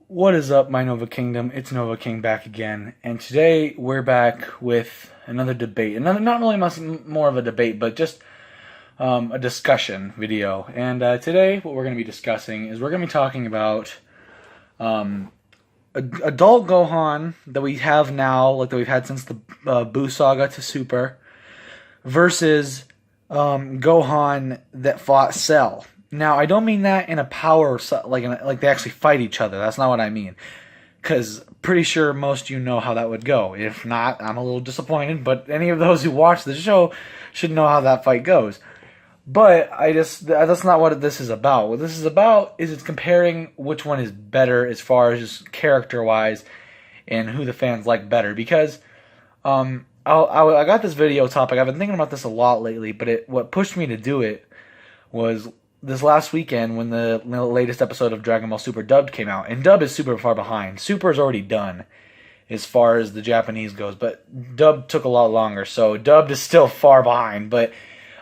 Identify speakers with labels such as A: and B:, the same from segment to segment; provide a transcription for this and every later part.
A: What is up, my Nova Kingdom? It's Nova King back again, and today we're back with another debate. Another, not really much more of a debate, but just a discussion video. And today, what we're going to be discussing is we're going to be talking about adult Gohan that we have now, like that we've had since the Buu Saga to Super, versus Gohan that fought Cell. Now, I don't mean that in a power, like they actually fight each other. That's not what I mean. Because pretty sure most of you know how that would go. If not, I'm a little disappointed, but any of those who watch the show should know how that fight goes. But that's not what this is about. What this is about is it's comparing which one is better as far as just character-wise and who the fans like better. Because I got this video topic. I've been thinking about this a lot lately, but what pushed me to do it was this last weekend when the latest episode of Dragon Ball Super Dubbed came out. And Dub is super far behind. Super is already done as far as the Japanese goes, but Dub took a lot longer, so Dubbed is still far behind. But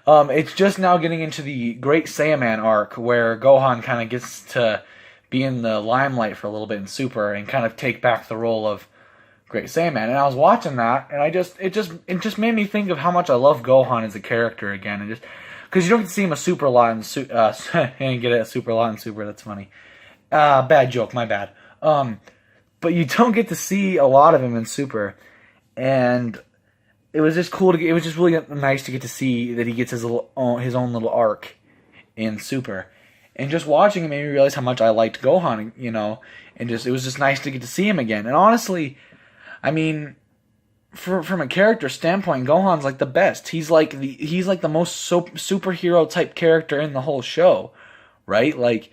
A: it's just now getting into the Great Saiyaman arc where Gohan kind of gets to be in the limelight for a little bit in Super and kind of take back the role of Great Saiyaman. And I was watching that, and it just made me think of how much I love Gohan as a character again, and just because you don't get to see him a super lot in and get a super lot in Super. That's funny. Bad joke, my bad. But you don't get to see a lot of him in Super, and it was just cool it was just really nice to get to see that he gets his own little arc in Super, and just watching it made me realize how much I liked Gohan, and it was just nice to get to see him again. And honestly, I mean, from a character standpoint, Gohan's like the best. He's like the most superhero type character in the whole show, right? Like,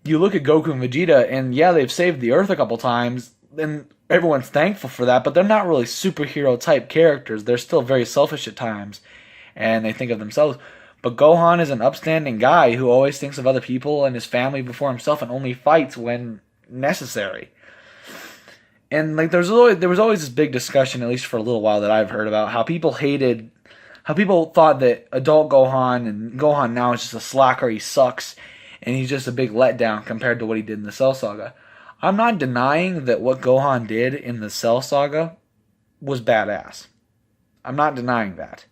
A: you look at Goku and Vegeta, and yeah, they've saved the Earth a couple times, and everyone's thankful for that, but they're not really superhero type characters. They're still very selfish at times, and they think of themselves. But Gohan is an upstanding guy who always thinks of other people and his family before himself, and only fights when necessary. And like there was always this big discussion, at least for a little while, that I've heard about how people thought that adult Gohan and Gohan now is just a slacker. He sucks, and he's just a big letdown compared to what he did in the Cell Saga. I'm not denying that what Gohan did in the Cell Saga was badass. I'm not denying that.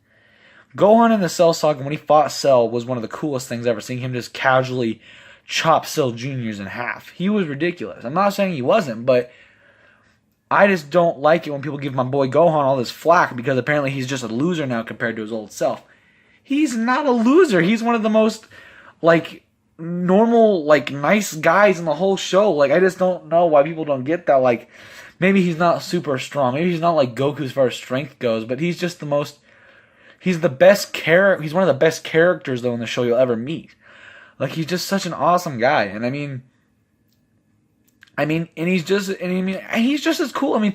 A: Gohan in the Cell Saga, when he fought Cell, was one of the coolest things ever. Seeing him just casually chop Cell Jr.'s in half. He was ridiculous. I'm not saying he wasn't, but I just don't like it when people give my boy Gohan all this flack because apparently he's just a loser now compared to his old self. He's not a loser. He's one of the most, normal, nice guys in the whole show. Like, I just don't know why people don't get that. Like, maybe he's not super strong. Maybe he's not like Goku as far as strength goes, but he's just he's the best character. He's one of the best characters, though, in the show you'll ever meet. Like, he's just such an awesome guy. And he's just as cool. I mean,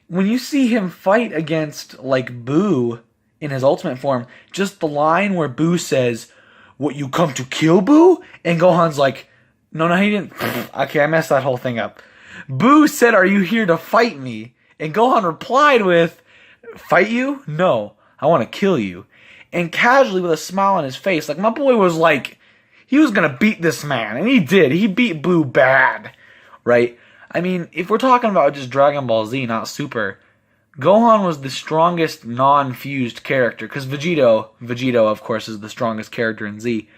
A: when you see him fight against, Buu in his ultimate form, just the line where Buu says, "What, you come to kill, Buu?" And Gohan's like, no, he didn't. Okay, I messed that whole thing up. Buu said, "Are you here to fight me?" And Gohan replied with, "Fight you? No, I want to kill you." And casually, with a smile on his face, my boy was he was going to beat this man. And he did. He beat Buu bad. Right? I mean, if we're talking about just Dragon Ball Z, not Super, Gohan was the strongest non-fused character, because Vegito, of course, is the strongest character in Z.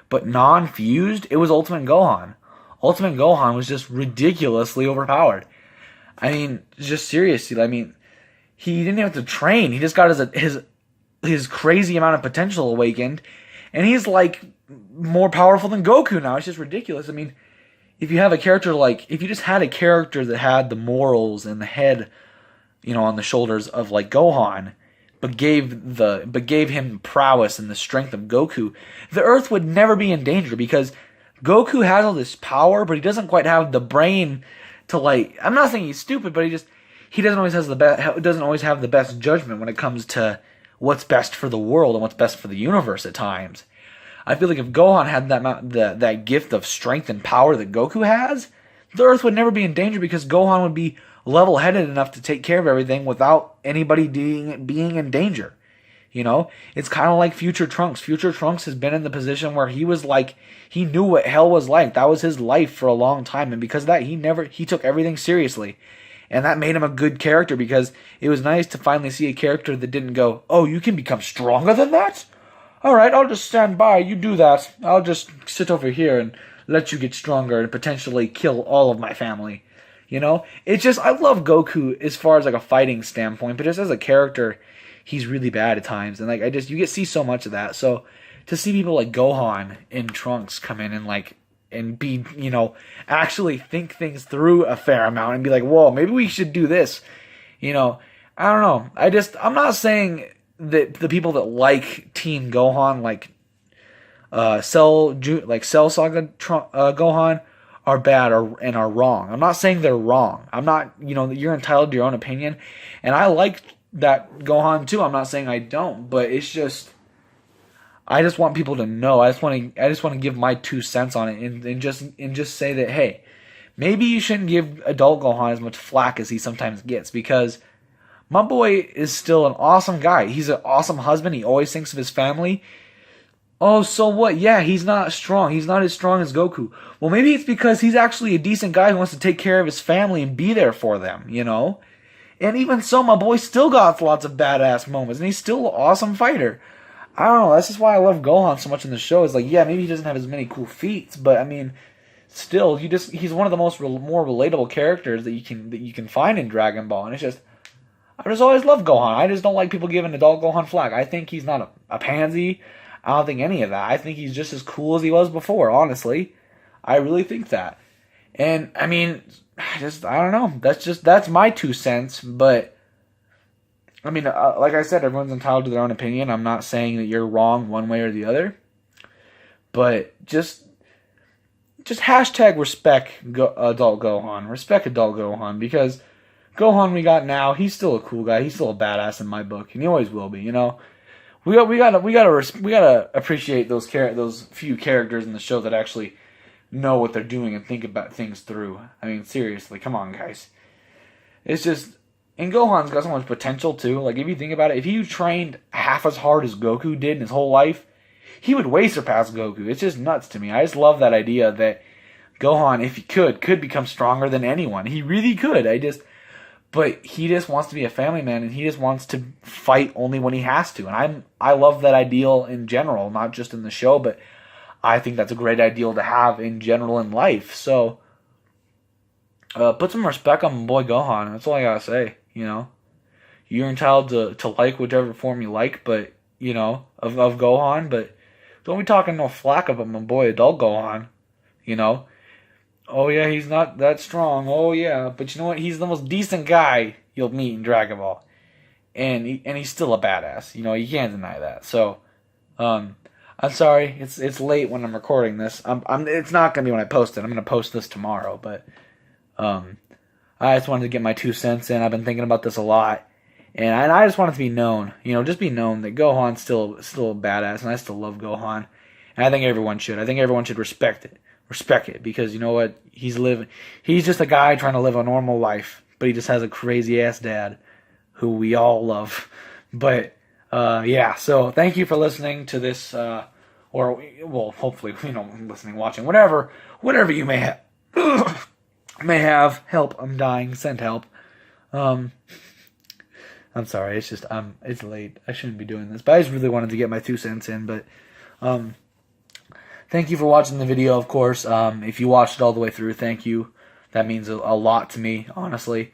A: But non-fused, it was Ultimate Gohan. Ultimate Gohan was just ridiculously overpowered. I mean, just seriously, he didn't have to train. He just got his crazy amount of potential awakened, and he's, more powerful than Goku now. It's just ridiculous. If you have a character if you just had a character that had the morals and the head, on the shoulders of Gohan, but gave him prowess and the strength of Goku, the Earth would never be in danger because Goku has all this power, but he doesn't quite have the brain to I'm not saying he's stupid, but he doesn't always have the best judgment when it comes to what's best for the world and what's best for the universe at times. I feel like if Gohan had that gift of strength and power that Goku has, the Earth would never be in danger because Gohan would be level-headed enough to take care of everything without anybody being in danger. You know, it's kind of like Future Trunks. Future Trunks has been in the position where he was like, he knew what hell was like. That was his life for a long time, and because of that, he took everything seriously, and that made him a good character because it was nice to finally see a character that didn't go, "Oh, you can become stronger than that? All right, I'll just stand by. You do that. I'll just sit over here and let you get stronger and potentially kill all of my family." You know, it's just I love Goku as far as like a fighting standpoint, but just as a character, he's really bad at times, and like I just you get see so much of that. So to see people like Gohan and Trunks come in and like and be actually think things through a fair amount and be like, whoa, maybe we should do this. I don't know. I'm not saying that the people that like Team Gohan like Cell Saga Gohan are bad and are wrong. I'm not saying they're wrong. I'm not, you're entitled to your own opinion. And I like that Gohan too. I'm not saying I don't, but it's just, I just want people to know. I just want to give my 2 cents on it and just say that, hey, maybe you shouldn't give adult Gohan as much flack as he sometimes gets, because my boy is still an awesome guy. He's an awesome husband. He always thinks of his family. Oh, so what? Yeah, he's not strong. He's not as strong as Goku. Well, maybe it's because he's actually a decent guy who wants to take care of his family and be there for them, And even so, my boy still got lots of badass moments, and he's still an awesome fighter. I don't know. That's just why I love Gohan so much in the show. It's like, yeah, maybe he doesn't have as many cool feats, but I mean, still, he's one of the more relatable characters that you can find in Dragon Ball, and it's just, I just always love Gohan. I just don't like people giving adult Gohan flack. I think he's not a pansy. I don't think any of that. I think he's just as cool as he was before, honestly. I really think that. And, I mean, I don't know. That's my 2 cents, but, I mean, like I said, everyone's entitled to their own opinion. I'm not saying that you're wrong one way or the other, but just hashtag respect adult Gohan. Respect adult Gohan, because Gohan we got now, he's still a cool guy. He's still a badass in my book, and he always will be, We gotta appreciate those few characters in the show that actually know what they're doing and think about things through. I mean, seriously, come on, guys. It's just, and Gohan's got so much potential too. Like, if you think about it, if he trained half as hard as Goku did in his whole life, he would way surpass Goku. It's just nuts to me. I just love that idea that Gohan, if he could become stronger than anyone. He really could. But he just wants to be a family man, and he just wants to fight only when he has to. And I love that ideal in general, not just in the show, but I think that's a great ideal to have in general in life. So, put some respect on my boy Gohan. That's all I gotta say. You're entitled to like whichever form you like, but of Gohan. But don't be talking no flack about my boy adult Gohan. Oh yeah, he's not that strong. Oh yeah, but you know what? He's the most decent guy you'll meet in Dragon Ball, and he's still a badass. You can't deny that. So, I'm sorry, it's late when I'm recording this. It's not gonna be when I post it. I'm gonna post this tomorrow. But, I just wanted to get my 2 cents in. I've been thinking about this a lot, and I just want it to be known. Just be known that Gohan's still a badass, and I still love Gohan, and I think everyone should. I think everyone should respect it. Because you know what? He's just a guy trying to live a normal life, but he just has a crazy ass dad who we all love. But yeah, so thank you for listening to this, hopefully, listening, watching, whatever you may have. Help, I'm dying, send help. I'm sorry, it's just it's late. I shouldn't be doing this, but I just really wanted to get my 2 cents in. But thank you for watching the video, of course. If you watched it all the way through, thank you. That means a lot to me, honestly.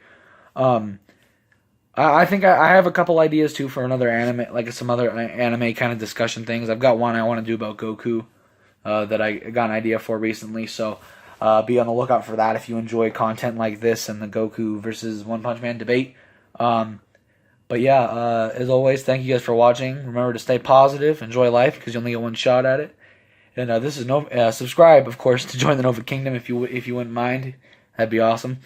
A: I think I have a couple ideas, too, for another anime, like some other anime kind of discussion things. I've got one I want to do about Goku that I got an idea for recently, so be on the lookout for that if you enjoy content like this and the Goku versus One Punch Man debate. But yeah, as always, thank you guys for watching. Remember to stay positive, enjoy life, because you only get one shot at it. And this is subscribe, of course, to join the Nova Kingdom if you wouldn't mind. That'd be awesome.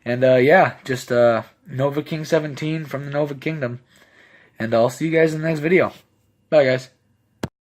A: And yeah, just Nova King 17 from the Nova Kingdom. And I'll see you guys in the next video. Bye, guys.